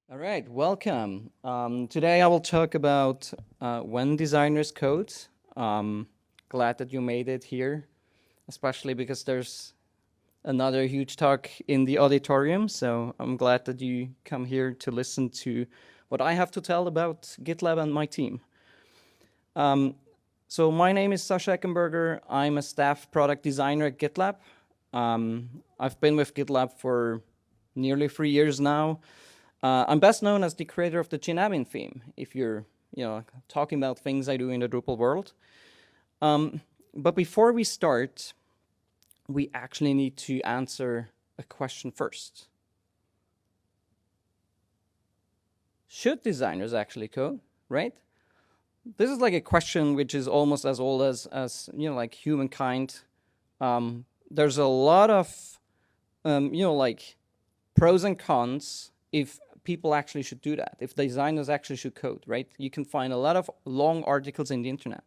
All right, welcome. Today I will talk about when designers code. Glad that you made it here, especially because there's another huge talk in the auditorium. So I'm glad that you come here to listen to what I have to tell about GitLab and my team. So my name is Sasha Eckenberger. I'm a staff product designer at GitLab. I've been with GitLab for nearly 3 years now. I'm best known as the creator of the Ginabin theme, if you're talking about things I do in the Drupal world. But before we start, we actually need to answer a question first. Should designers actually code, right? This is like a question which is almost as old as like humankind. There's a lot of pros and cons if people actually should do that, if designers actually should code, right? You can find a lot of long articles in the internet.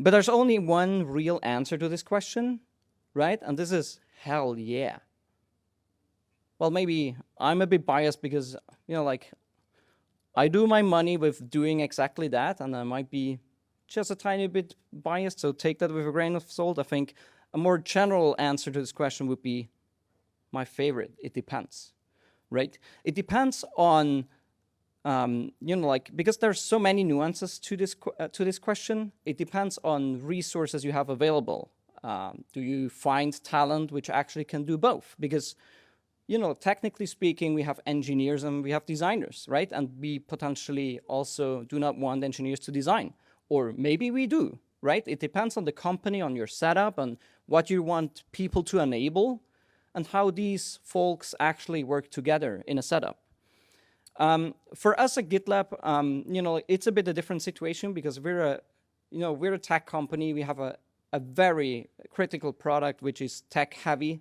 But there's only one real answer to this question, right? And this is hell yeah. Well, maybe I'm a bit biased because, I do my money with doing exactly that, and I might be just a tiny bit biased, so take that with a grain of salt. I think a more general answer to this question would be my favorite. It depends, right? It depends on, because there's so many nuances to this question. It depends on resources you have available. Do you find talent which actually can do both? Because technically speaking, we have engineers and we have designers, right? And we potentially also do not want engineers to design. Or maybe we do, right? It depends on the company, on your setup, and what you want people to enable, and how these folks actually work together in a setup. For us at GitLab, it's a bit a different situation because we're a tech company. We have a very critical product, which is tech heavy.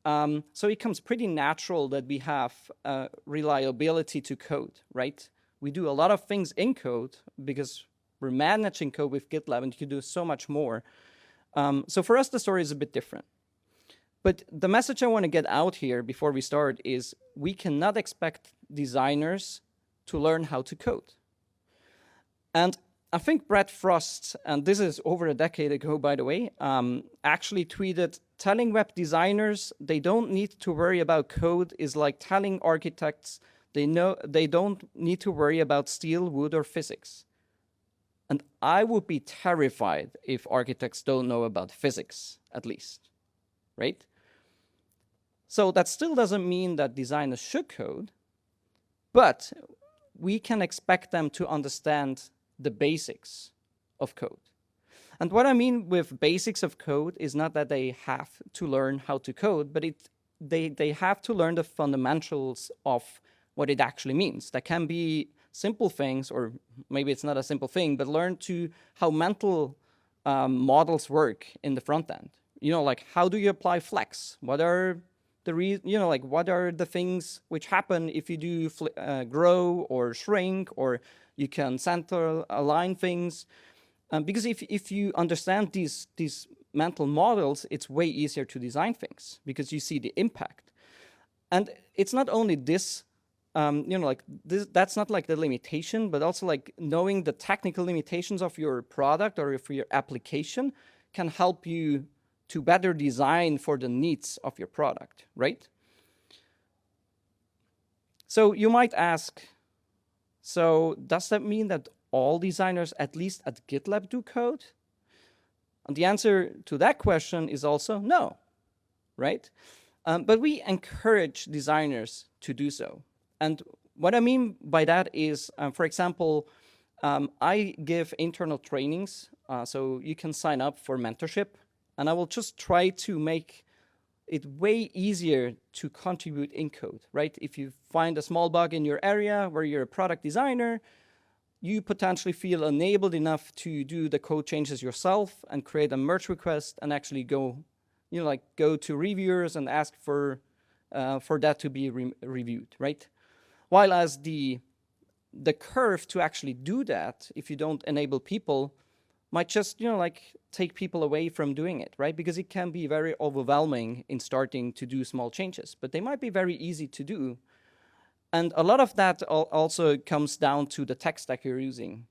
So it comes pretty natural that we have reliability to code, right? We do a lot of things in code because we're managing code with GitLab, and you can do so much more. So for us, the story is a bit different. But the message I want to get out here before we start is we cannot expect designers to learn how to code. And I think Brad Frost, and this is over a decade ago, by the way, actually tweeted, telling web designers they don't need to worry about code is like telling architects they don't need to worry about steel, wood, or physics. And I would be terrified if architects don't know about physics, at least, right? So that still doesn't mean that designers should code, but we can expect them to understand the basics of code. And what I mean with basics of code is not that they have to learn how to code, but they have to learn the fundamentals of what it actually means. That can be simple things, or maybe it's not a simple thing, but learn to how mental models work in the front end. Like how do you apply flex? What are what are the things which happen if you do grow or shrink, or you can center align things? Because if you understand these mental models, it's way easier to design things because you see the impact. And it's not only this, that's not like the limitation, but also like knowing the technical limitations of your product or for your application can help you to better design for the needs of your product, right? So you might ask, so does that mean that all designers, at least at GitLab, do code? And the answer to that question is also no, right? But we encourage designers to do so. And what I mean by that is, for example, I give internal trainings, so you can sign up for mentorship, and I will just try to make it way easier to contribute in code, right? If you find a small bug in your area where you're a product designer, you potentially feel enabled enough to do the code changes yourself and create a merge request and actually go to reviewers and ask for that to be reviewed, right? While as the curve to actually do that, if you don't enable people, might just take people away from doing it, right? Because it can be very overwhelming in starting to do small changes, but they might be very easy to do. And a lot of that also comes down to the tech stack you're using,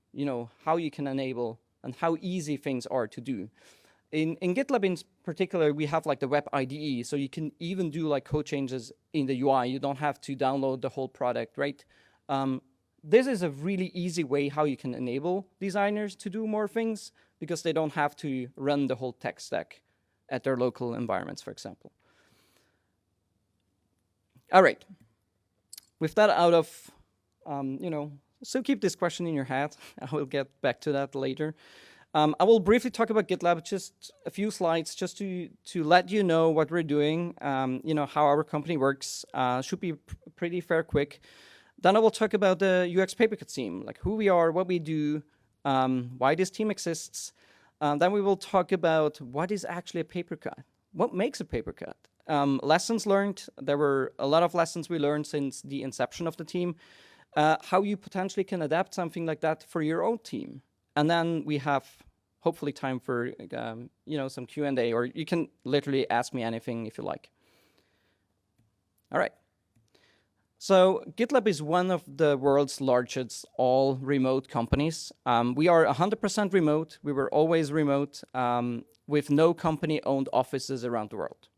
how you can enable and how easy things are to do. In GitLab in particular, we have like the web IDE, so you can even do like code changes in the UI. You don't have to download the whole product, right? This is a really easy way how you can enable designers to do more things because they don't have to run the whole tech stack at their local environments, for example. All right. With that out of, so keep this question in your head. I will get back to that later. I will briefly talk about GitLab, just a few slides, just to let you know what we're doing, how our company works. Should be pretty fair quick. Then I will talk about the UX Papercut team, like who we are, what we do, why this team exists. Then we will talk about what is actually a papercut, what makes a papercut. Lessons learned. There were a lot of lessons we learned since the inception of the team. How you potentially can adapt something like that for your own team. And then we have hopefully time for some Q&A, or you can literally ask me anything if you like. All right. So GitLab is one of the world's largest all remote companies. We are 100% remote. We were always remote with no company-owned offices around the world.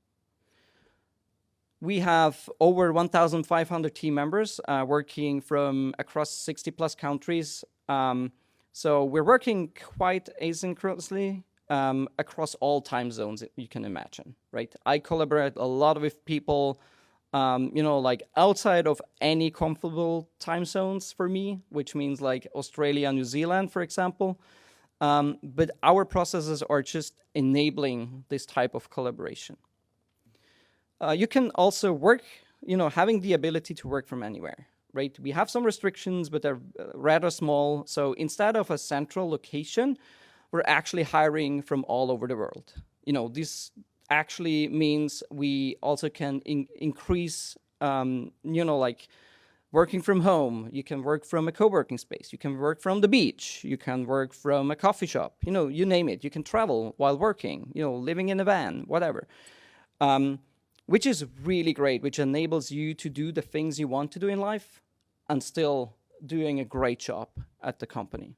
We have over 1,500 team members working from across 60 plus countries. So we're working quite asynchronously across all time zones you can imagine, right? I collaborate a lot with people, like outside of any comfortable time zones for me, which means like Australia, New Zealand, for example. But our processes are just enabling this type of collaboration. You can also work, having the ability to work from anywhere, right? We have some restrictions, but they're rather small. So instead of a central location, we're actually hiring from all over the world. This actually means we also can increase, like working from home. You can work from a co-working space. You can work from the beach. You can work from a coffee shop. You name it. You can travel while working, living in a van, whatever. Which is really great, which enables you to do the things you want to do in life and still doing a great job at the company.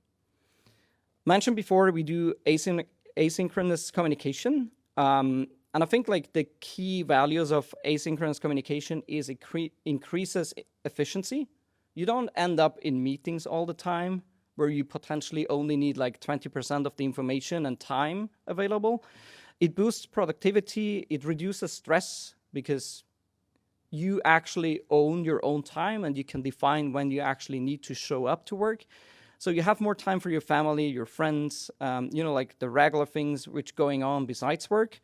Mentioned before, we do asynchronous communication. And I think like the key values of asynchronous communication is it increases efficiency. You don't end up in meetings all the time where you potentially only need like 20% of the information and time available. It boosts productivity. It reduces stress because you actually own your own time and you can define when you actually need to show up to work. So you have more time for your family, your friends, like the regular things which going on besides work.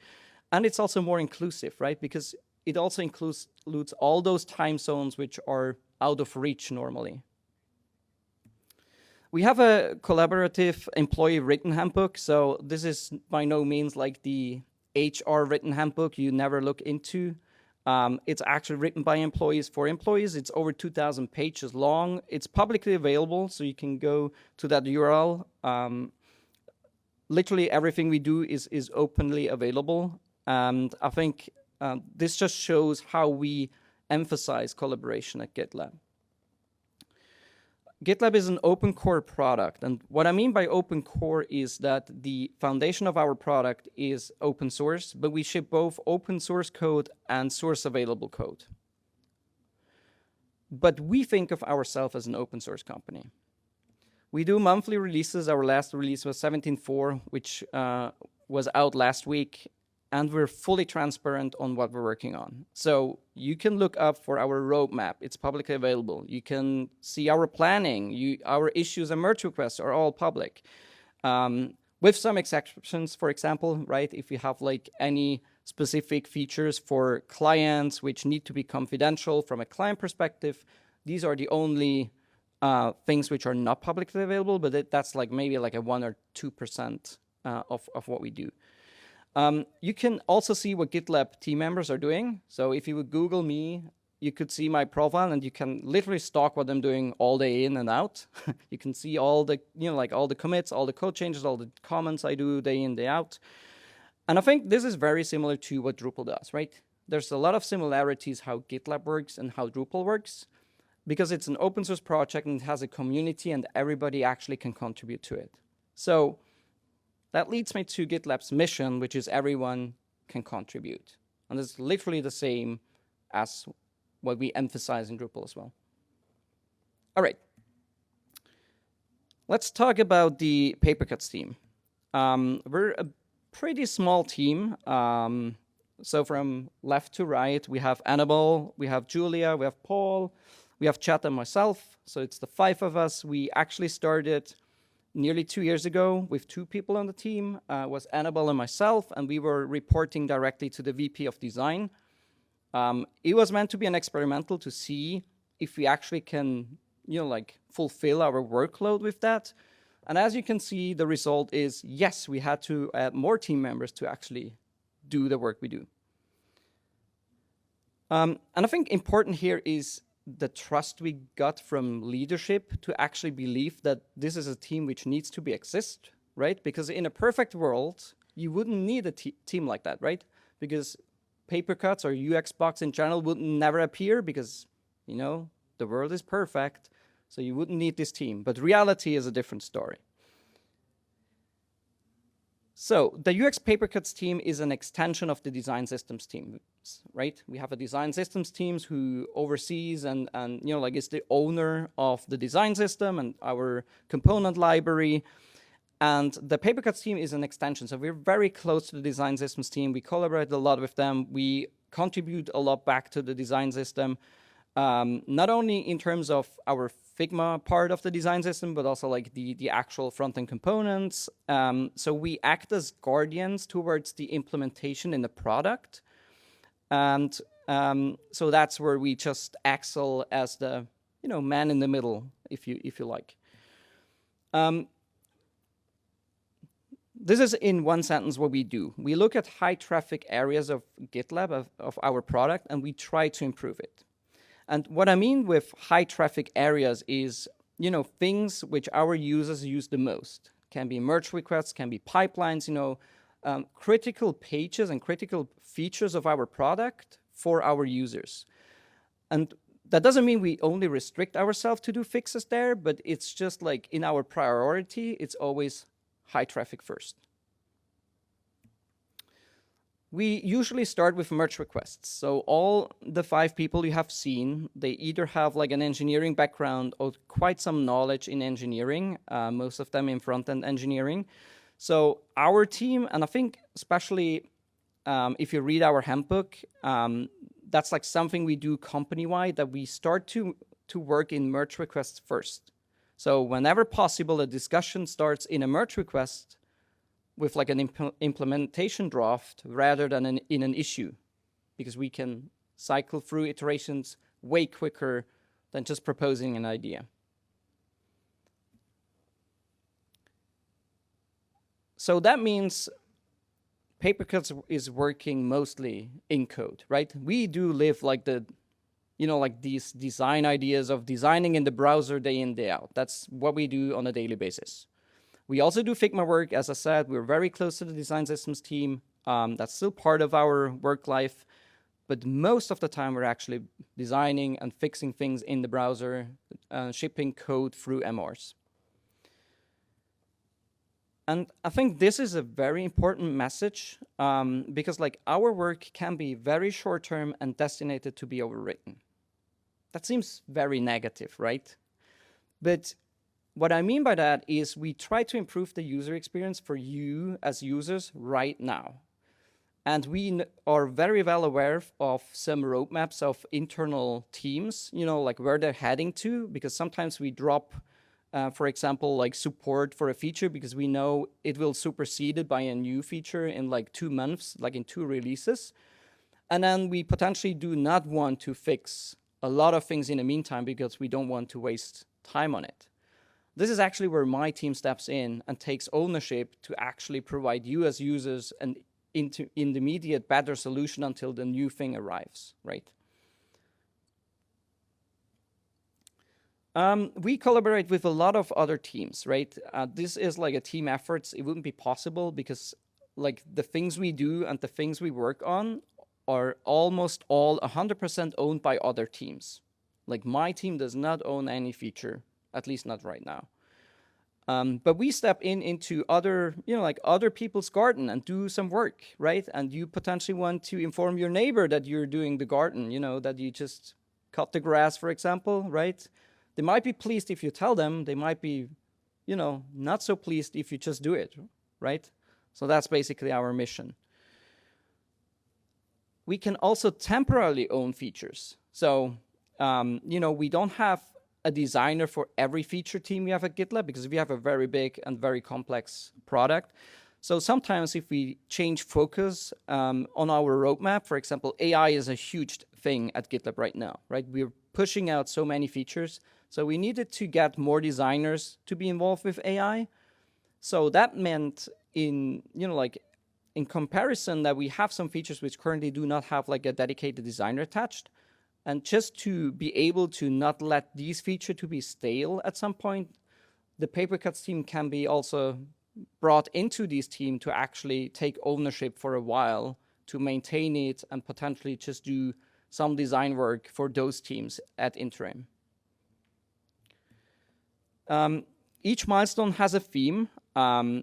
And it's also more inclusive, right? Because it also includes all those time zones which are out of reach normally. We have a collaborative employee written handbook. So this is by no means like the HR written handbook you never look into. It's actually written by employees for employees. It's over 2,000 pages long. It's publicly available, so you can go to that URL. Literally everything we do is openly available. And I think this just shows how we emphasize collaboration at GitLab. GitLab is an open core product. And what I mean by open core is that the foundation of our product is open source, but we ship both open source code and source available code. But we think of ourselves as an open source company. We do monthly releases. Our last release was 17.4, which was out last week. And we're fully transparent on what we're working on. So you can look up for our roadmap. It's publicly available. You can see our planning. Our issues and merge requests are all public. With some exceptions, for example, right? If you have like any specific features for clients which need to be confidential from a client perspective, these are the only things which are not publicly available, but that's like maybe like a 1 or 2% of what we do. You can also see what GitLab team members are doing. So if you would Google me, you could see my profile and you can literally stalk what I'm doing all day in and out. You can see all the, like all the commits, all the code changes, all the comments I do day in, day out. And I think this is very similar to what Drupal does, right? There's a lot of similarities how GitLab works and how Drupal works. because it's an open source project and it has a community and everybody actually can contribute to it. So that leads me to GitLab's mission, which is everyone can contribute. And it's literally the same as what we emphasize in Drupal as well. All right. Let's talk about the Papercuts team. We're a pretty small team. So from left to right, we have Annabelle, we have Julia, we have Paul, we have Chad and myself. So it's the 5 of us. We actually started nearly 2 years ago with 2 people on the team. Was Annabelle and myself, and we were reporting directly to the VP of design. It was meant to be an experimental to see if we actually can, fulfill our workload with that. And as you can see, the result is, yes, we had to add more team members to actually do the work we do. And I think important here is the trust we got from leadership to actually believe that this is a team which needs to exist, right? Because in a perfect world, you wouldn't need a team like that, right? Because Papercuts or UXbox in general would never appear because, the world is perfect, so you wouldn't need this team. But reality is a different story. So the UX Papercuts team is an extension of the design systems team, right? We have a design systems team who oversees and is the owner of the design system and our component library. And the Papercuts team is an extension. So we're very close to the design systems team. We collaborate a lot with them. We contribute a lot back to the design system, not only in terms of our Figma part of the design system, but also like the actual front-end components. So we act as guardians towards the implementation in the product. And so that's where we just excel as the, man in the middle, if you like. This is in one sentence what we do. We look at high traffic areas of GitLab, of our product, and we try to improve it. And what I mean with high traffic areas is, things which our users use the most. Can be merge requests, can be pipelines, critical pages and critical features of our product for our users. And that doesn't mean we only restrict ourselves to do fixes there, but it's just like in our priority, it's always high traffic first. We usually start with merge requests. So all the 5 people you have seen, they either have like an engineering background or quite some knowledge in engineering, most of them in front-end engineering. So our team, and I think especially if you read our handbook, that's like something we do company-wide, that we start to work in merge requests first. So whenever possible, a discussion starts in a merge request with like an implementation draft rather than in an issue, because we can cycle through iterations way quicker than just proposing an idea. So that means Papercuts is working mostly in code, right? We do live like these design ideas of designing in the browser day in, day out. That's what we do on a daily basis. We also do Figma work. As I said, we're very close to the design systems team. That's still part of our work life. But most of the time, we're actually designing and fixing things in the browser, shipping code through MRs. And I think this is a very important message because our work can be very short-term and destined to be overwritten. That seems very negative, right? But what I mean by that is we try to improve the user experience for you as users right now. And we are very well aware of some roadmaps of internal teams, like where they're heading to, because sometimes we drop, for example, like support for a feature because we know it will superseded by a new feature in like 2 months, like in 2 releases. And then we potentially do not want to fix a lot of things in the meantime because we don't want to waste time on it. This is actually where my team steps in and takes ownership to actually provide you as users an intermediate better solution until the new thing arrives, right? We collaborate with a lot of other teams, right? This is like a team effort. It wouldn't be possible because like the things we do and the things we work on are almost all 100% owned by other teams. Like my team does not own any feature, at least not right now. But we step into other, like other people's garden and do some work, right? And you potentially want to inform your neighbor that you're doing the garden, that you just cut the grass, for example, right? They might be pleased if you tell them. They might be, not so pleased if you just do it, right? So that's basically our mission. We can also temporarily own features. So, we don't have a designer for every feature team we have at GitLab because we have a very big and very complex product. So sometimes if we change focus on our roadmap, for example, AI is a huge thing at GitLab right now, right? We're pushing out so many features. So we needed to get more designers to be involved with AI. So that meant in comparison that we have some features which currently do not have like a dedicated designer attached. And just to be able to not let these features to be stale at some point, the paper cuts team can be also brought into this team to actually take ownership for a while to maintain it and potentially just do some design work for those teams at interim. Each milestone has a theme.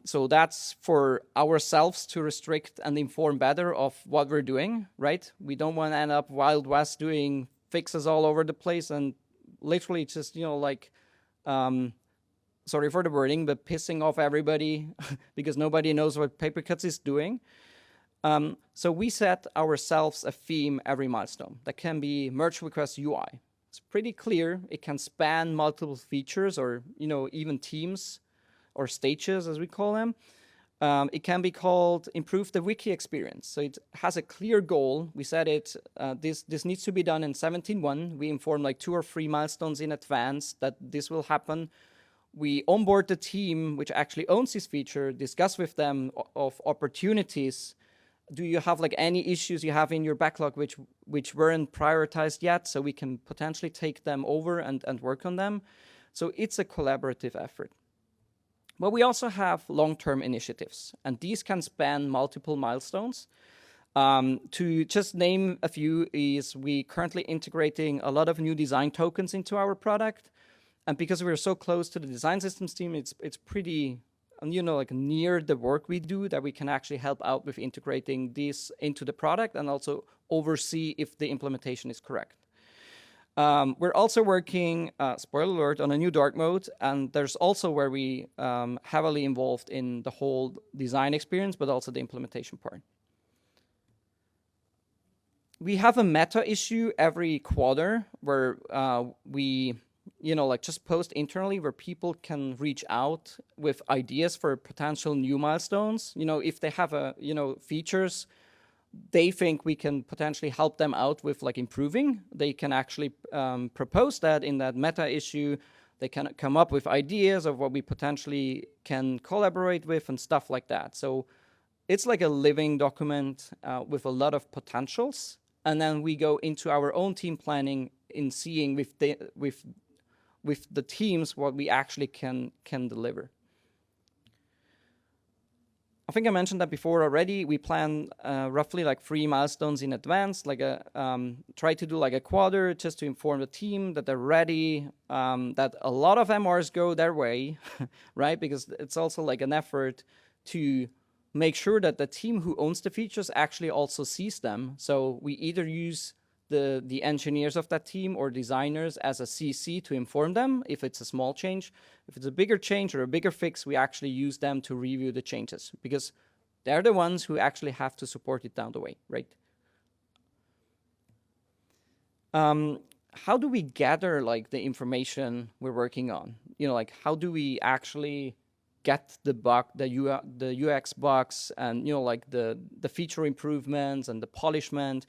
So that's for ourselves to restrict and inform better of what we're doing, right? We don't want to end up Wild West doing fixes all over the place and literally just, sorry for the wording, but pissing off everybody because nobody knows what Papercuts is doing. So we set ourselves a theme every milestone. That can be merge request UI. It's pretty clear. It can span multiple features or, even teams or stages, as we call them. It can be called improve the wiki experience. So it has a clear goal. We said it, this needs to be done in 17.1. We inform like 2 or 3 milestones in advance that this will happen. We onboard the team, which actually owns this feature, discuss with them of opportunities. Do you have like any issues you have in your backlog which weren't prioritized yet? So we can potentially take them over and work on them. So it's a collaborative effort. But we also have long-term initiatives, and these can span multiple milestones. To just name a few is we currently integrating a lot of new design tokens into our product. And because we're so close to the design systems team, it's pretty, like near the work we do that we can actually help out with integrating this into the product and also oversee if the implementation is correct. We're also working, spoiler alert, on a new dark mode, and there's also where we heavily involved in the whole design experience, but also the implementation part. We have a meta issue every quarter where we, just post internally where people can reach out with ideas for potential new milestones. If they have features they think we can potentially help them out with like improving, they can actually propose that in that meta issue. They can come up with ideas of what we potentially can collaborate with and stuff like that. So it's like a living document with a lot of potentials. And then we go into our own team planning in seeing with the teams what we actually can deliver. I think I mentioned that before already. We plan roughly like 3 milestones in advance, like try to do like a quarter just to inform the team that they're ready, that a lot of MRs go their way, right? Because it's also like an effort to make sure that the team who owns the features actually also sees them. So we either use the engineers of that team or designers as a CC to inform them if it's a small change. If it's a bigger change or a bigger fix, we actually use them to review the changes because they're the ones who actually have to support it down the way, right? How do we gather like the information we're working on? Like how do we actually get the bug, the UX bugs and like the feature improvements and the polishment?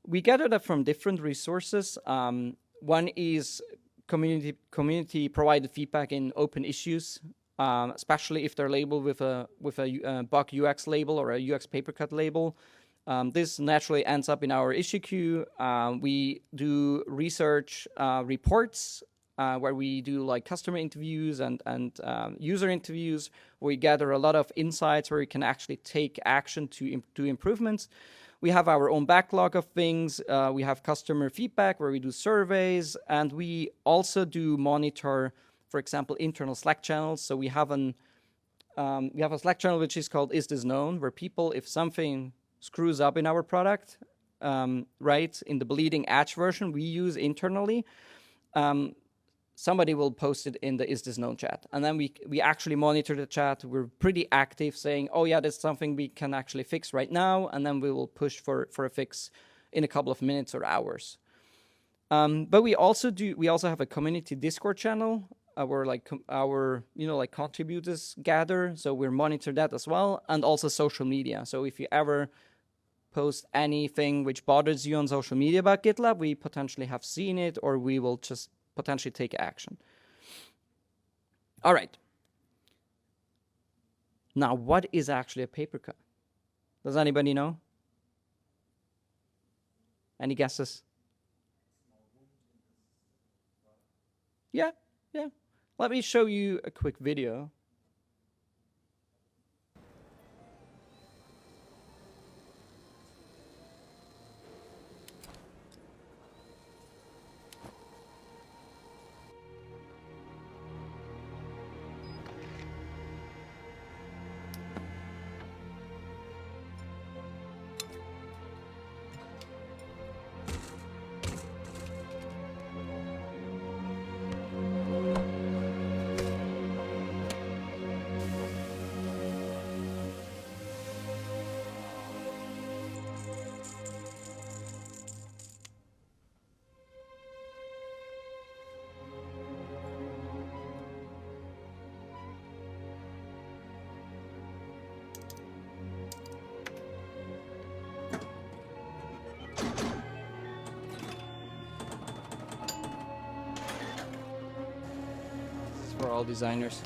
We gather that from different resources. One is community provided feedback in open issues, especially if they're labeled with a bug UX label or a UX papercut label. This naturally ends up in our issue queue. We do research reports where we do like customer interviews and user interviews. We gather a lot of insights where we can actually take action to do improvements. we have our own backlog of things. We have customer feedback where we do surveys, and we also do monitor, for example, internal Slack channels. So we have a Slack channel which is called Is This Known, where people, if something screws up in our product, right, in the bleeding edge version we use internally, somebody will post it in the Is This Known chat. And then we actually monitor the chat. We're pretty active saying, oh yeah, that's something we can actually fix right now. And then we will push for a fix in a couple of minutes or hours. But we also have a community Discord channel where like our contributors gather. So we monitor that as well. And also social media. So if you ever post anything which bothers you on social media about GitLab, we potentially have seen it, or we will just potentially take action. All right. Now, what is actually a paper cut? Does anybody know? Any guesses? Yeah. Let me show you a quick video. For all designers.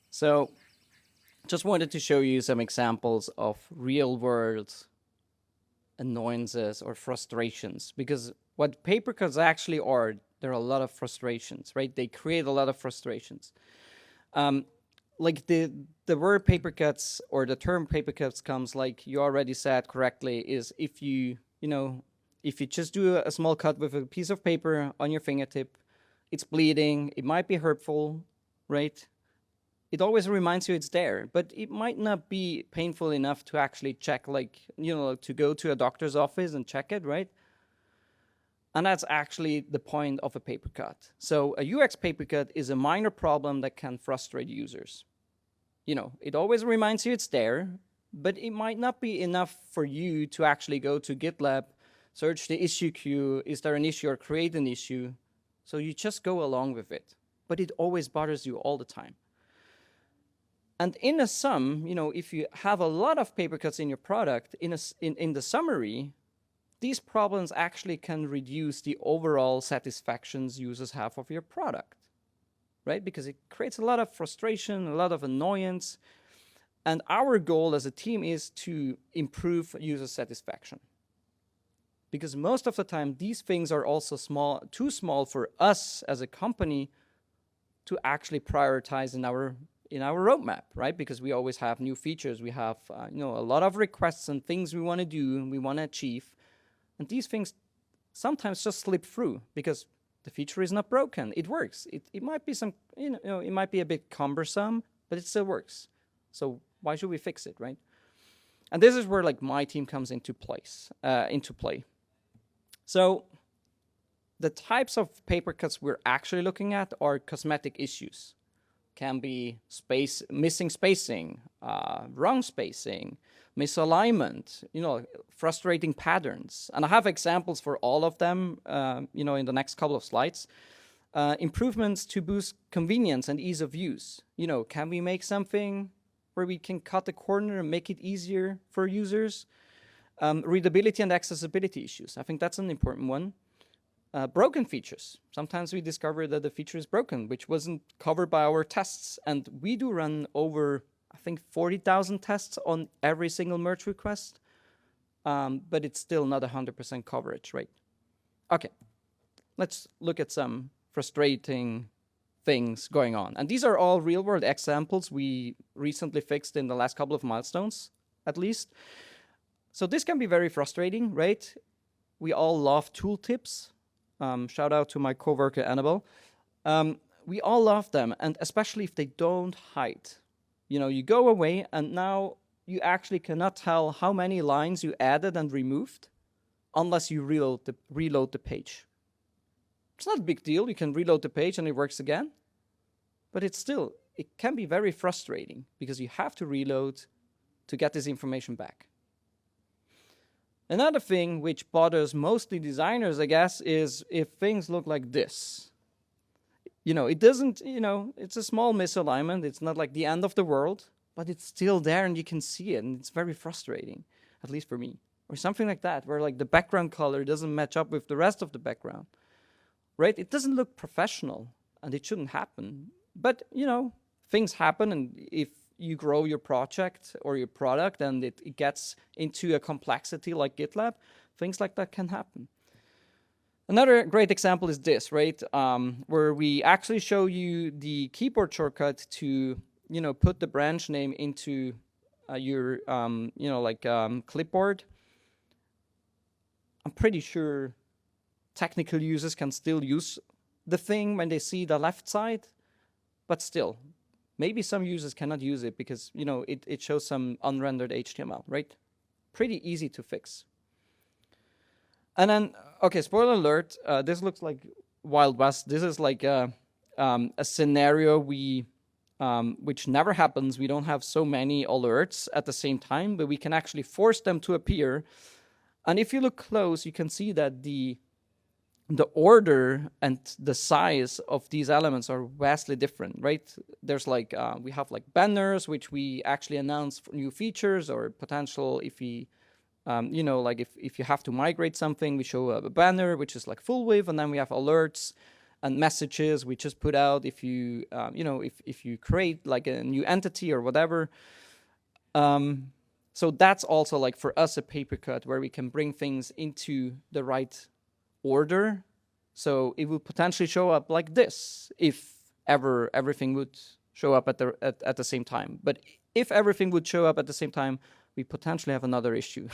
So just wanted to show you some examples of real world annoyances or frustrations, because what paper cuts actually are, there are a lot of frustrations, right? They create a lot of frustrations. Like the word paper cuts, or the term paper cuts, comes, like you already said correctly, is if you just do a small cut with a piece of paper on your fingertip, it's bleeding, it might be hurtful, right? It always reminds you it's there, but it might not be painful enough to actually check, like, to go to a doctor's office and check it, right? And that's actually the point of a paper cut. So a UX paper cut is a minor problem that can frustrate users. It always reminds you it's there, but it might not be enough for you to actually go to GitLab, search the issue queue, is there an issue, or create an issue. So you just go along with it, but it always bothers you all the time. And in a sum, if you have a lot of paper cuts in your product, in the summary, these problems actually can reduce the overall satisfactions users have of your product, right? Because it creates a lot of frustration, a lot of annoyance. And our goal as a team is to improve user satisfaction. Because most of the time, these things are also too small for us as a company to actually prioritize in our roadmap, right? Because we always have new features. We have a lot of requests and things we want to do and we want to achieve. And these things sometimes just slip through because the feature is not broken. It works. It might be it might be a bit cumbersome, but it still works. So why should we fix it, right? And this is where like my team comes into play. So the types of paper cuts we're actually looking at are cosmetic issues. Can be missing spacing, wrong spacing, misalignment, frustrating patterns. And I have examples for all of them, in the next couple of slides. Improvements to boost convenience and ease of use. Can we make something where we can cut the corner and make it easier for users? Readability and accessibility issues. I think that's an important one. Broken features. Sometimes we discover that the feature is broken, which wasn't covered by our tests. And we do run over, I think, 40,000 tests on every single merge request. but it's still not 100% coverage, right? Okay, let's look at some frustrating things going on. And these are all real-world examples we recently fixed in the last couple of milestones, at least. So this can be very frustrating, right? We all love tooltips. Shout out to my coworker, Annabelle. We all love them, and especially if they don't hide. You know, you go away, and now you actually cannot tell how many lines you added and removed unless you reload the page. It's not a big deal. You can reload the page and it works again. But it can be very frustrating because you have to reload to get this information back. Another thing which bothers mostly designers, I guess, is if things look like this. You know, it doesn't, you know, it's a small misalignment. It's not like the end of the world, but it's still there and you can see it, and it's very frustrating, at least for me. Or something like that, where like the background color doesn't match up with the rest of the background, right? It doesn't look professional, and it shouldn't happen. But, you know, things happen, and if you grow your project or your product and it gets into a complexity like GitLab, things like that can happen. Another great example is this, right? Where we actually show you the keyboard shortcut to, you know, put the branch name into your, you know, like clipboard. I'm pretty sure technical users can still use the thing when they see the left side, but still, maybe some users cannot use it because, you know, it shows some unrendered HTML, right? Pretty easy to fix. And then, okay, spoiler alert, this looks like Wild West. This is like a scenario which never happens. We don't have so many alerts at the same time, but we can actually force them to appear. And if you look close, you can see that the order and the size of these elements are vastly different, right? There's like, we have like banners, which we actually announce for new features or potential if we, you know, like if you have to migrate something, we show a banner, which is like full width, and then we have alerts and messages we just put out if you, you know, if you create like a new entity or whatever. So that's also like for us a paper cut where we can bring things into the right order. So it will potentially show up like this if ever everything would show up at the same time. But if everything would show up at the same time, we potentially have another issue.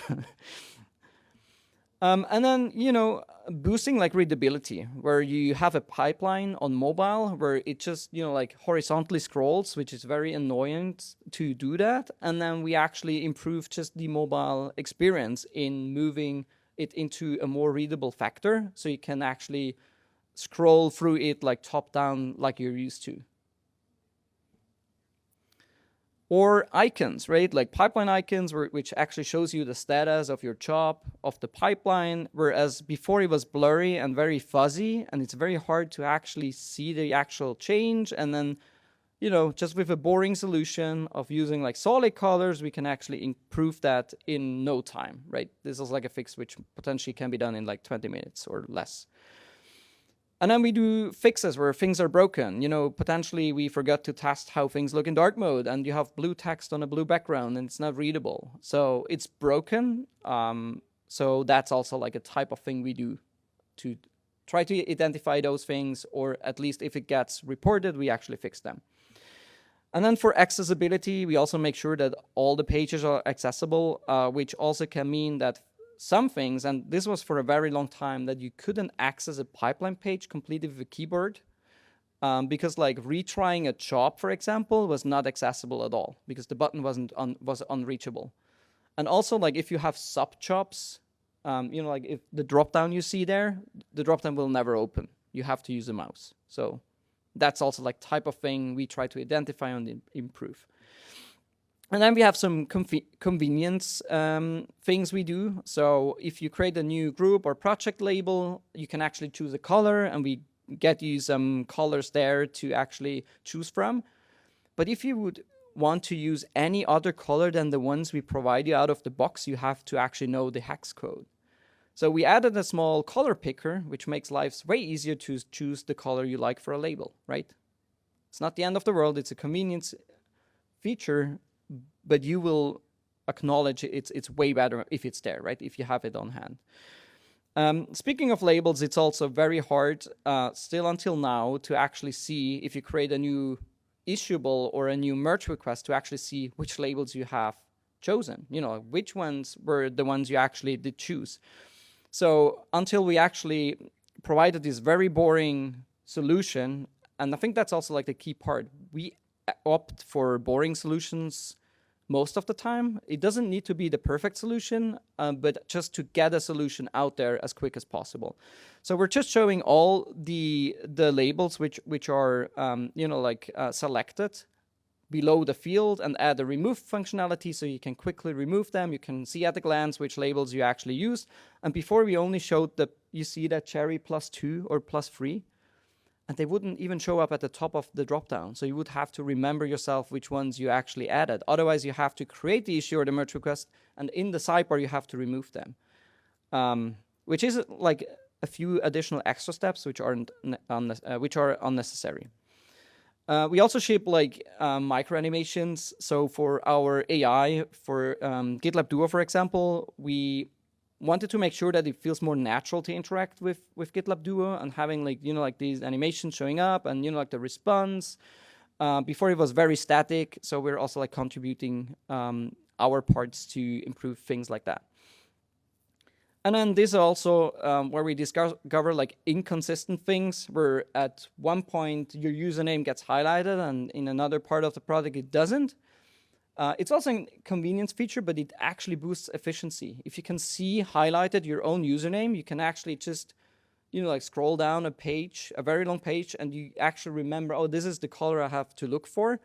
And then, you know, boosting like readability, where you have a pipeline on mobile where it just, you know, like horizontally scrolls, which is very annoying to do that. And then we actually improve just the mobile experience in moving it into a more readable factor. So you can actually scroll through it like top down like you're used to. Or icons, right? Like pipeline icons, which actually shows you the status of your job, of the pipeline, whereas before it was blurry and very fuzzy, and it's very hard to actually see the actual change. And then, you know, just with a boring solution of using like solid colors, we can actually improve that in no time, right? This is like a fix which potentially can be done in like 20 minutes or less. And then we do fixes where things are broken. You know, potentially we forgot to test how things look in dark mode, and you have blue text on a blue background and it's not readable. So it's broken. So that's also like a type of thing we do to try to identify those things, or at least if it gets reported, we actually fix them. And then for accessibility, we also make sure that all the pages are accessible, which also can mean that some things, and this was for a very long time, that you couldn't access a pipeline page completely with a keyboard because like retrying a job, for example, was not accessible at all because the button was unreachable. And also like if you have sub jobs, you know, like if the dropdown you see there, the dropdown will never open. You have to use a mouse. So that's also like type of thing we try to identify and improve. And then we have some convenience things we do. So if you create a new group or project label, you can actually choose a color, and we get you some colors there to actually choose from. But if you would want to use any other color than the ones we provide you out of the box, you have to actually know the hex code. So we added a small color picker, which makes life way easier to choose the color you like for a label, right? It's not the end of the world. It's a convenience feature, but you will acknowledge it's way better if it's there, right? If you have it on hand. Speaking of labels, it's also very hard still until now to actually see if you create a new issuable or a new merge request to actually see which labels you have chosen, which ones were the ones you actually did choose. So until we actually provided this very boring solution, and I think that's also like the key part, we opt for boring solutions most of the time. It doesn't need to be the perfect solution, but just to get a solution out there as quick as possible. So we're just showing all the labels which are selected below the field, and add the remove functionality so you can quickly remove them. You can see at a glance which labels you actually used. And before we only showed you see that cherry +2 or +3, and they wouldn't even show up at the top of the dropdown. So you would have to remember yourself which ones you actually added. Otherwise, you have to create the issue or the merge request, and in the sidebar, you have to remove them, which is like a few additional extra steps which are unnecessary. We also ship micro animations. So for our AI, for GitLab Duo, for example, we wanted to make sure that it feels more natural to interact with GitLab Duo, and having these animations showing up and the response. Before it was very static, so we're also contributing our parts to improve things like that. And then this is also where we discover inconsistent things, where at one point your username gets highlighted and in another part of the product it doesn't. It's also a convenience feature, but it actually boosts efficiency. If you can see highlighted your own username, you can actually just scroll down a page, a very long page, and you actually remember, oh, this is the color I have to look for,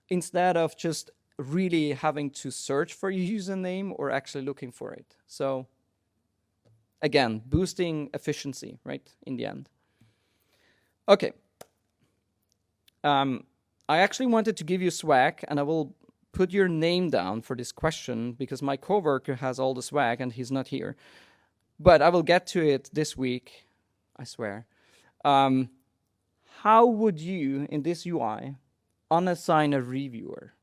instead of just really having to search for your username or actually looking for it. So again, boosting efficiency, right, in the end. Okay. I actually wanted to give you swag, and I will put your name down for this question because my coworker has all the swag and he's not here. But I will get to it this week, I swear. How would you, in this UI, unassign a reviewer?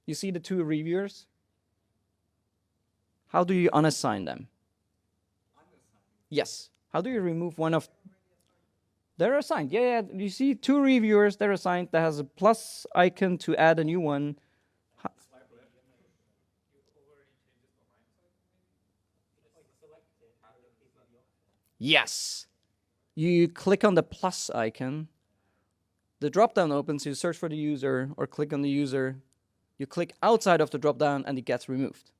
You see the two reviewers? How do you unassign them? Yes. How do you remove one of... They're assigned. Yeah. You see two reviewers, they're assigned. That has a plus icon to add a new one. Yes. You click on the plus icon. The dropdown opens, you search for the user or click on the user. You click outside of the dropdown and it gets removed.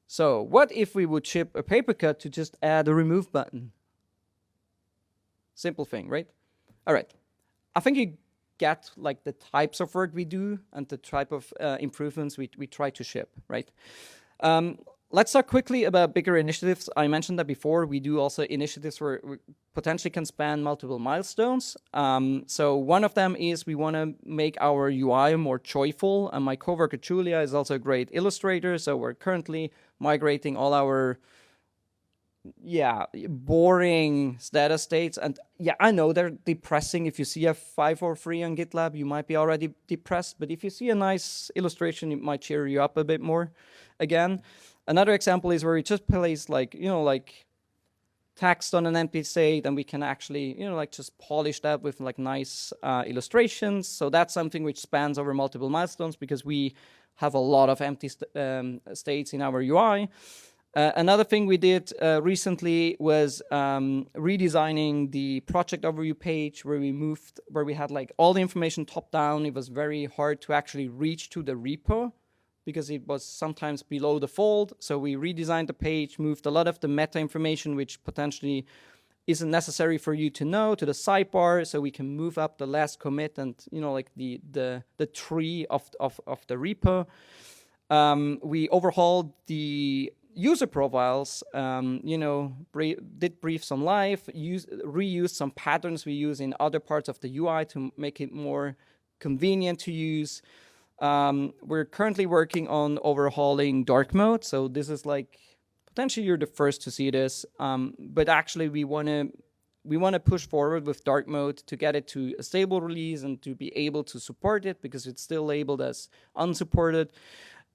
So what if we would ship a paper cut to just add a remove button? Simple thing, right? All right. I think you get the types of work we do and the type of improvements we try to ship, right? Let's talk quickly about bigger initiatives. I mentioned that before. We do also initiatives where we potentially can span multiple milestones. So one of them is we want to make our UI more joyful. And my coworker Julia is also a great illustrator. So we're currently migrating all our boring status states. And I know they're depressing. If you see a 543 on GitLab, you might be already depressed. But if you see a nice illustration, it might cheer you up a bit more again. Another example is where we just place text on an empty state, and we can actually, just polish that with nice illustrations. So that's something which spans over multiple milestones because we have a lot of empty states in our UI. Another thing we did recently was redesigning the project overview page where we had all the information top down. It was very hard to actually reach to the repo because it was sometimes below the fold. So we redesigned the page, moved a lot of the meta information, which potentially isn't necessary for you to know, to the sidebar, so we can move up the last commit and the tree of the repo. We overhauled the user profiles, did briefs on live, reused some patterns we use in other parts of the UI to make it more convenient to use. We're currently working on overhauling dark mode. So this is potentially you're the first to see this, but actually we want to we want to push forward with dark mode to get it to a stable release and to be able to support it, because it's still labeled as unsupported.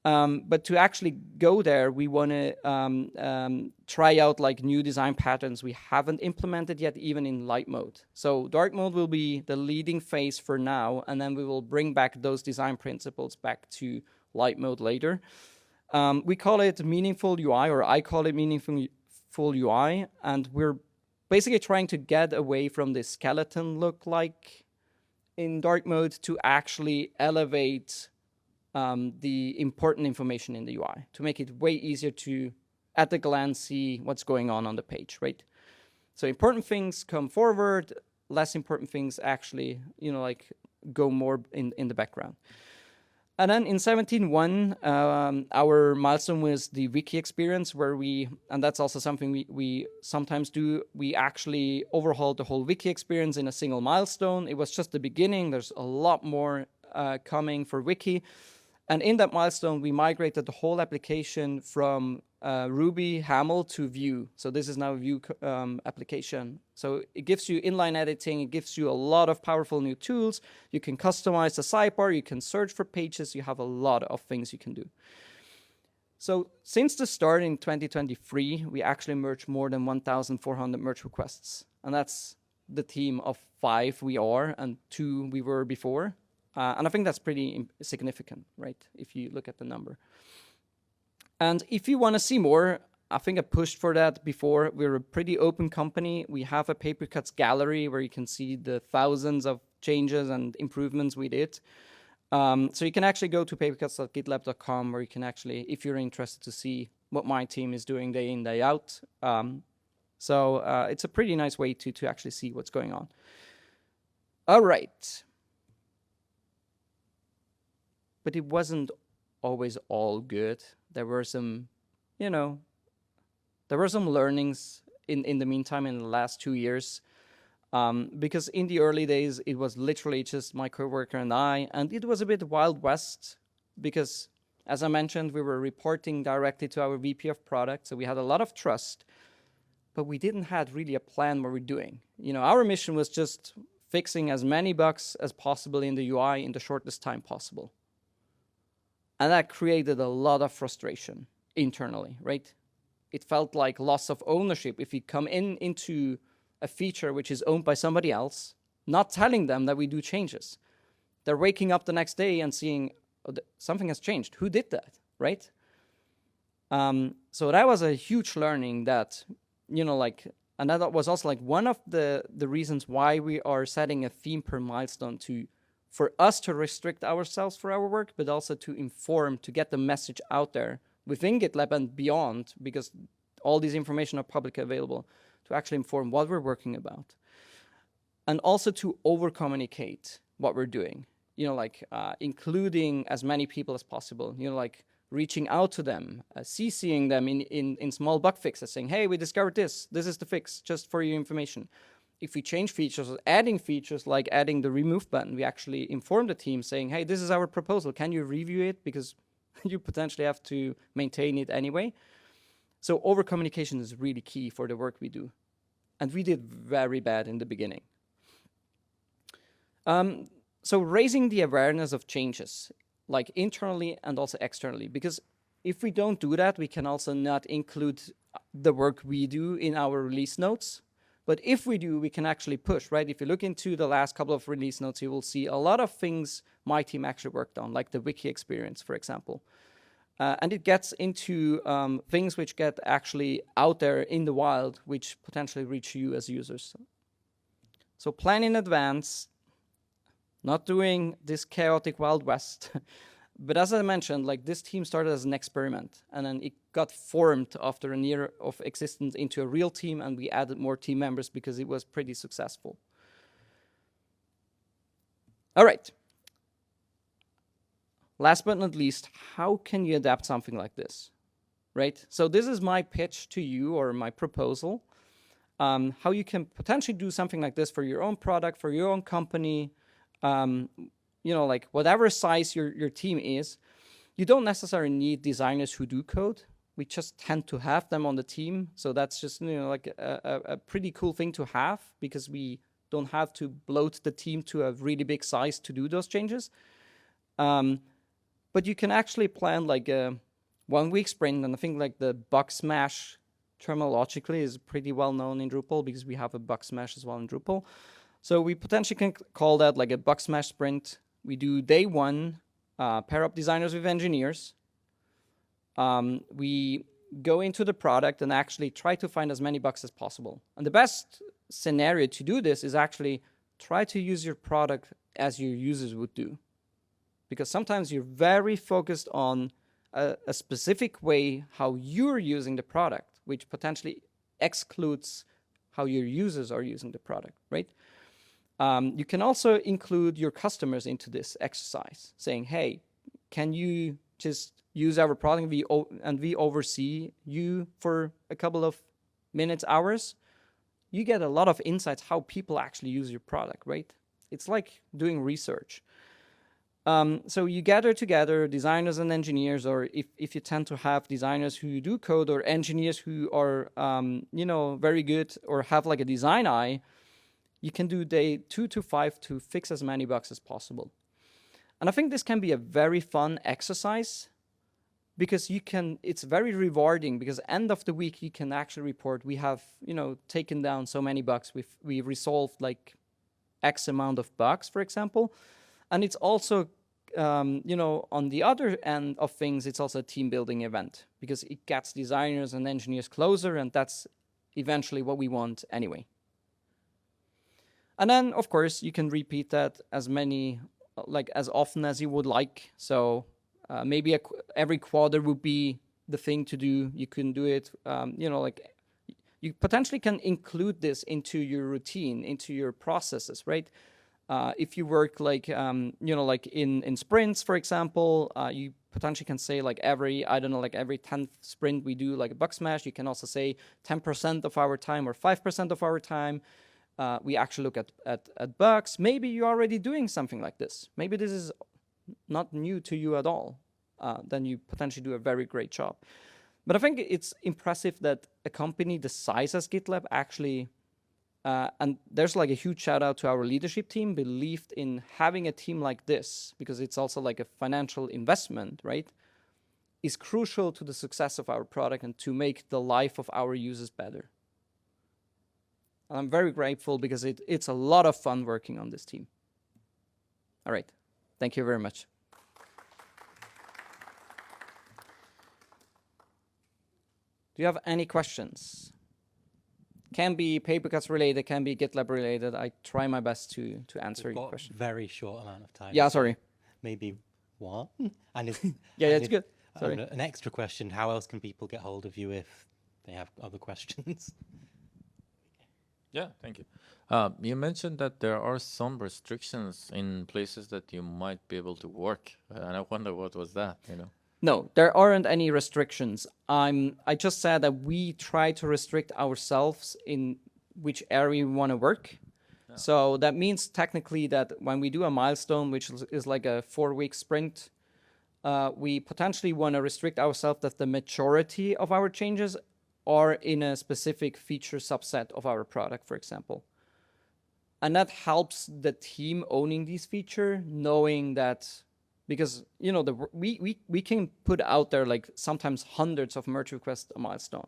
But to actually go there, we want to try out like new design patterns we haven't implemented yet, even in light mode. So dark mode will be the leading phase for now, and then we will bring back those design principles back to light mode later. We call it meaningful UI, or I call it meaningful UI, and we're basically trying to get away from this skeleton look like in dark mode to actually elevate the important information in the UI, to make it way easier to, at a glance, see what's going on the page, right? So important things come forward, less important things actually, like go more in the background. And then in 17.1, our milestone was the wiki experience, where and that's also something we sometimes do, we actually overhauled the whole wiki experience in a single milestone. It was just the beginning. There's a lot more coming for wiki. And in that milestone, we migrated the whole application from Ruby Haml to Vue. So this is now a Vue application. So it gives you inline editing. It gives you a lot of powerful new tools. You can customize the sidebar. You can search for pages. You have a lot of things you can do. So since the start in 2023, we actually merged more than 1,400 merge requests. And that's the team of 5 we are and 2 we were before. And I think that's pretty significant, right, if you look at the number. And if you want to see more, I think I pushed for that before. We're a pretty open company. We have a paper cuts gallery where you can see the thousands of changes and improvements we did. So you can actually go to papercuts.gitlab.com, where you can actually, if you're interested to see what my team is doing day in, day out. So it's a pretty nice way to actually see what's going on. All right. But it wasn't always all good. There were some, learnings in the meantime in the last 2 years. Because in the early days, it was literally just my coworker and I, and it was a bit Wild West because, as I mentioned, we were reporting directly to our VP of product, so we had a lot of trust, but we didn't have really a plan what we're doing. Our mission was just fixing as many bugs as possible in the UI in the shortest time possible. And that created a lot of frustration internally, right? It felt like loss of ownership if you come into a feature which is owned by somebody else, not telling them that we do changes. They're waking up the next day and seeing something has changed. Who did that, right? So that was a huge learning that, and that was also like one of the reasons why we are setting a theme per milestone for us to restrict ourselves for our work, but also to inform, to get the message out there within GitLab and beyond, because all these information are publicly available, to actually inform what we're working about. And also to over-communicate what we're doing, including as many people as possible, reaching out to them, CCing them in small bug fixes, saying, hey, we discovered this is the fix, just for your information. If we change features or adding features, like adding the remove button, we actually inform the team saying, hey, this is our proposal. Can you review it? Because you potentially have to maintain it anyway. So over-communication is really key for the work we do. And we did very bad in the beginning. So raising the awareness of changes, like internally and also externally, because if we don't do that, we can also not include the work we do in our release notes. But if we do, we can actually push, right? If you look into the last couple of release notes, you will see a lot of things my team actually worked on, like the wiki experience, for example. And it gets into things which get actually out there in the wild, which potentially reach you as users. So plan in advance, not doing this chaotic Wild West. But as I mentioned, this team started as an experiment, and then it got formed after a year of existence into a real team, and we added more team members because it was pretty successful. All right. Last but not least, how can you adapt something like this, right? So this is my pitch to you, or my proposal, how you can potentially do something like this for your own product, for your own company, whatever size your team is. You don't necessarily need designers who do code. we just tend to have them on the team. So that's just, like a pretty cool thing to have, because we don't have to bloat the team to a really big size to do those changes. But you can actually plan like a 1 week sprint, and I think like the bug smash terminologically is pretty well known in Drupal, because we have a bug smash as well in Drupal. So we potentially can call that like a bug smash sprint. We do day 1, pair up designers with engineers. We go into the product and actually try to find as many bugs as possible. And the best scenario to do this is actually try to use your product as your users would do. Because sometimes you're very focused on a specific way how you're using the product, which potentially excludes how your users are using the product, right? You can also include your customers into this exercise, saying, hey, can you just use our product and we oversee you for a couple of minutes, hours? You get a lot of insights how people actually use your product, right? It's like doing research. So you gather together designers and engineers, or if you tend to have designers who do code or engineers who are, very good or have like a design eye, you can do day 2 to 5 to fix as many bugs as possible. And I think this can be a very fun exercise, because it's very rewarding, because end of the week you can actually report, we have, taken down so many bugs, we resolved like X amount of bugs, for example. And it's also, on the other end of things, it's also a team building event, because it gets designers and engineers closer, and that's eventually what we want anyway. And then, of course, you can repeat that as often as you would like. So maybe every quarter would be the thing to do. You can do it, you potentially can include this into your routine, into your processes, right? If you work like in sprints, for example, you potentially can say like every 10th sprint we do like a bug smash. You can also say 10% of our time or 5% of our time we actually look at bugs. Maybe you're already doing something like this. Maybe this is not new to you at all. Then you potentially do a very great job. But I think it's impressive that a company the size as GitLab actually, and there's like a huge shout out to our leadership team, believed in having a team like this, because it's also like a financial investment, right? Is crucial to the success of our product and to make the life of our users better. And I'm very grateful, because it's a lot of fun working on this team. All right. Thank you very much. Do you have any questions? Can be Papercuts related, can be GitLab related. I try my best to answer your question. Very short amount of time. Yeah, sorry. Maybe one. And it's good. Sorry. An extra question: how else can people get hold of you if they have other questions? Yeah, thank you. You mentioned that there are some restrictions in places that you might be able to work, and I wonder what was that, No, there aren't any restrictions. I just said that we try to restrict ourselves in which area we want to work. Yeah. So that means technically that when we do a milestone, which is like a 4-week sprint, we potentially want to restrict ourselves that the majority of our changes are in a specific feature subset of our product, for example. And that helps the team owning these features, knowing that, because we can put out there like sometimes hundreds of merge requests a milestone.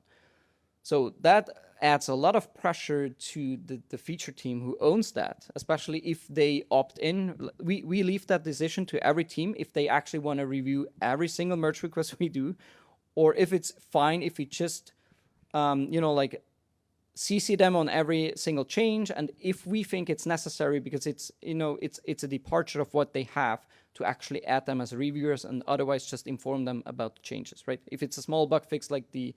So that adds a lot of pressure to the feature team who owns that, especially if they opt in. We leave that decision to every team if they actually want to review every single merge request we do, or if it's fine if we just CC them on every single change, and if we think it's necessary because it's a departure of what they have, to actually add them as reviewers, and otherwise just inform them about the changes, right? If it's a small bug fix like the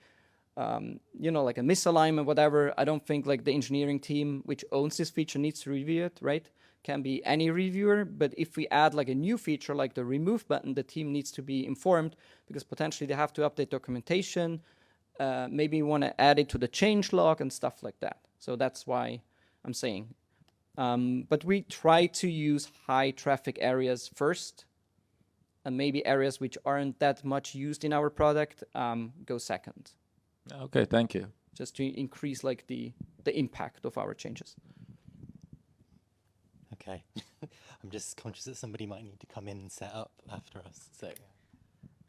like a misalignment, whatever, I don't think like the engineering team which owns this feature needs to review it, right? Can be any reviewer. But if we add like a new feature like the remove button, the team needs to be informed, because potentially they have to update documentation. Maybe want to add it to the change log and stuff like that. So that's why I'm saying. But we try to use high traffic areas first, and maybe areas which aren't that much used in our product go second, Okay, thank you. just to increase like the impact of our changes. Okay. I'm just conscious that somebody might need to come in and set up after us. So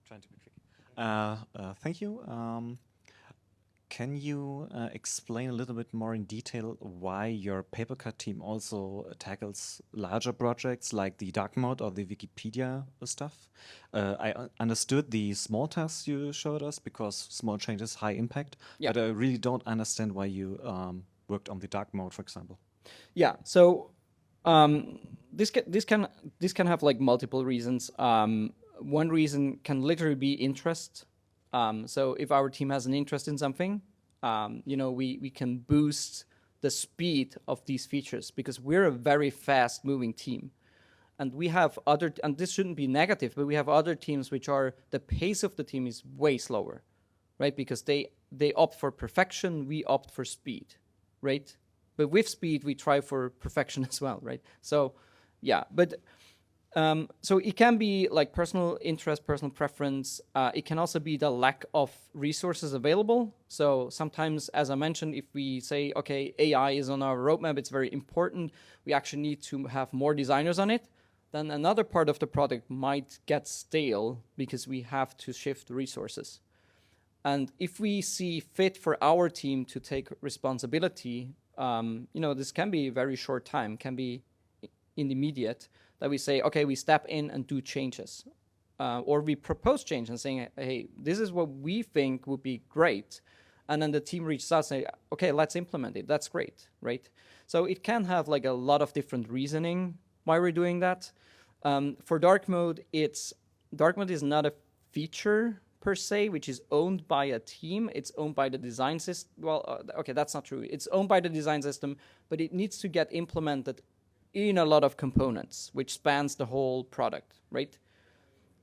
Trying to be tricky. Thank you. Can you explain a little bit more in detail why your papercut team also tackles larger projects like the dark mode or the Wikipedia stuff? I understood the small tasks you showed us because small changes, high impact, Yeah. but I really don't understand why you worked on the dark mode, for example. Yeah. So this can have like multiple reasons. One reason can literally be interest. So if our team has an interest in something, we can boost the speed of these features because we're a very fast moving team. And we have and this shouldn't be negative, but we have other teams which are, the pace of the team is way slower, right? Because they opt for perfection, we opt for speed, right? But with speed, we try for perfection as well, right? So, yeah, but so it can be like personal interest, personal preference. It can also be the lack of resources available. So sometimes, as I mentioned, if we say, okay, AI is on our roadmap, it's very important, we actually need to have more designers on it, then another part of the product might get stale because we have to shift resources. And if we see fit for our team to take responsibility, this can be a very short time, can be immediate, that we say, okay, we step in and do changes. Or we propose change and saying, hey, this is what we think would be great. And then the team reaches out and say, okay, let's implement it. That's great, right? So it can have like a lot of different reasoning why we're doing that. For dark mode, dark mode is not a feature per se, which is owned by a team. It's owned by the design system. Well, okay, that's not true. It's owned by the design system, but it needs to get implemented in a lot of components, which spans the whole product, right?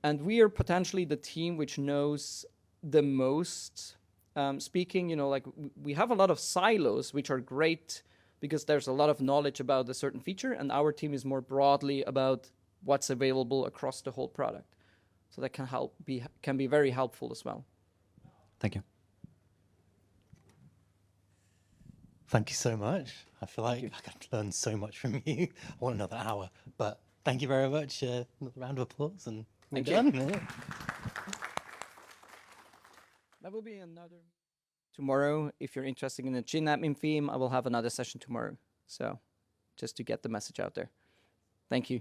And we are potentially the team which knows the most. We have a lot of silos, which are great because there's a lot of knowledge about a certain feature, and our team is more broadly about what's available across the whole product. So that can be very helpful as well. Thank you. thank you so much. I feel like I could learn so much from you. I want another hour, but thank you very much. Another round of applause and we're Thank you. done. Yeah. That will be another tomorrow. If you're interested in the GitLab theme, I will have another session tomorrow. So just to get the message out there. Thank you.